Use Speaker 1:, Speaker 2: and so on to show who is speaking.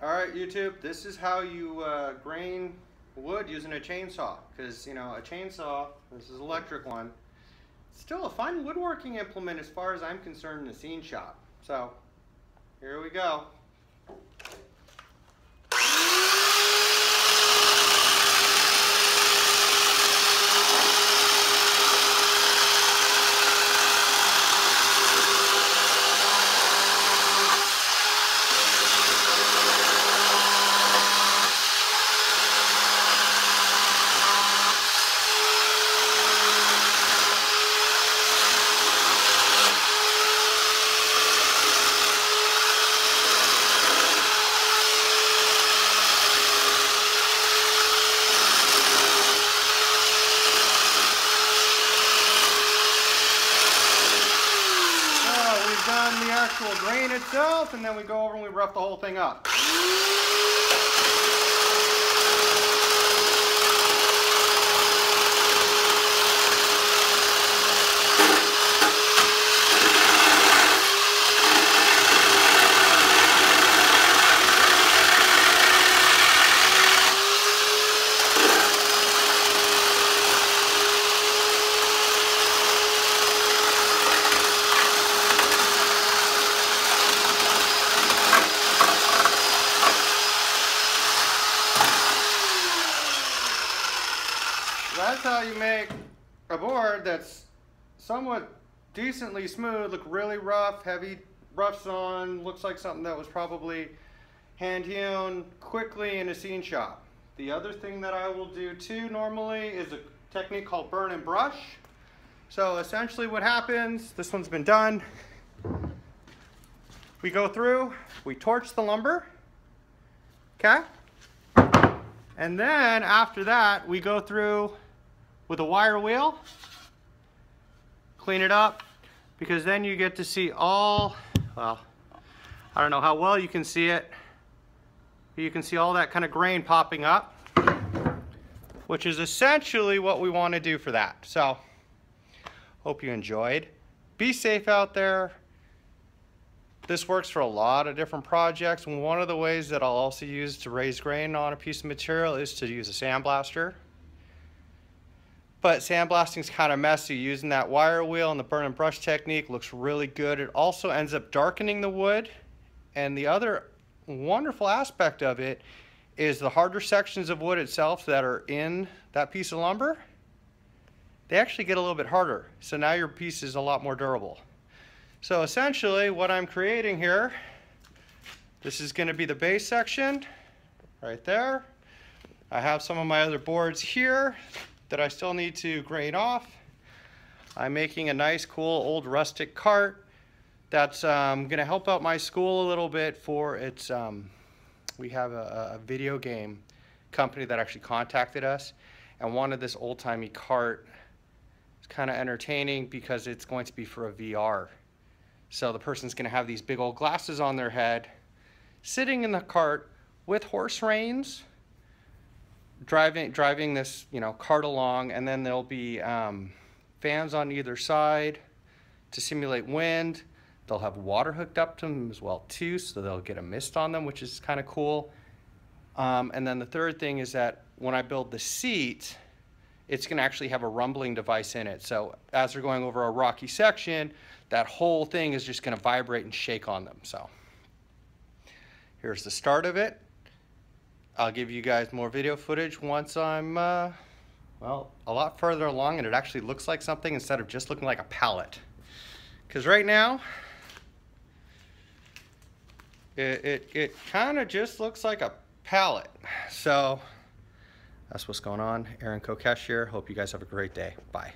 Speaker 1: Alright YouTube, this is how you grain wood using a chainsaw. Because, you know, a chainsaw, this is an electric one, it's still a fine woodworking implement as far as I'm concerned in a scene shop. So, here we go. Done the actual grain itself, and then we go over and we rough the whole thing up. That's how you make a board that's somewhat decently smooth, look really rough, heavy rough sawn, looks like something that was probably hand hewn quickly in a scene shop. The other thing that I will do too normally is a technique called burn and brush. So essentially what happens, this one's been done, we go through, we torch the lumber, okay? And then after that, we go through with a wire wheel, clean it up, because then you get to see all, well, I don't know how well you can see it, but you can see all that kind of grain popping up, which is essentially what we want to do for that. So, hope you enjoyed. Be safe out there. This works for a lot of different projects, and one of the ways that I'll also use to raise grain on a piece of material is to use a sandblaster. But sandblasting is kind of messy. Using that wire wheel and the burn and brush technique looks really good. It also ends up darkening the wood. And the other wonderful aspect of it is the harder sections of wood itself that are in that piece of lumber, they actually get a little bit harder. So now your piece is a lot more durable. So essentially what I'm creating here, this is going to be the base section right there. I have some of my other boards here that I still need to grain off. I'm making a nice, cool, old rustic cart that's gonna help out my school a little bit for its, we have a video game company that actually contacted us and wanted this old-timey cart. It's kind of entertaining because it's going to be for a VR. So the person's gonna have these big old glasses on their head, sitting in the cart with horse reins, driving this, you know, cart along, and then there'll be fans on either side to simulate wind. They'll have water hooked up to them as well too, so they'll get a mist on them, which is kind of cool. And then the third thing is that when I build the seat, it's going to actually have a rumbling device in it. So as they're going over a rocky section, that whole thing is just going to vibrate and shake on them. So here's the start of it. I'll give you guys more video footage once I'm, well, a lot further along and it actually looks like something instead of just looking like a pallet. Because right now, it kind of just looks like a pallet. So that's what's going on. Aaron Kokesh here. Hope you guys have a great day. Bye.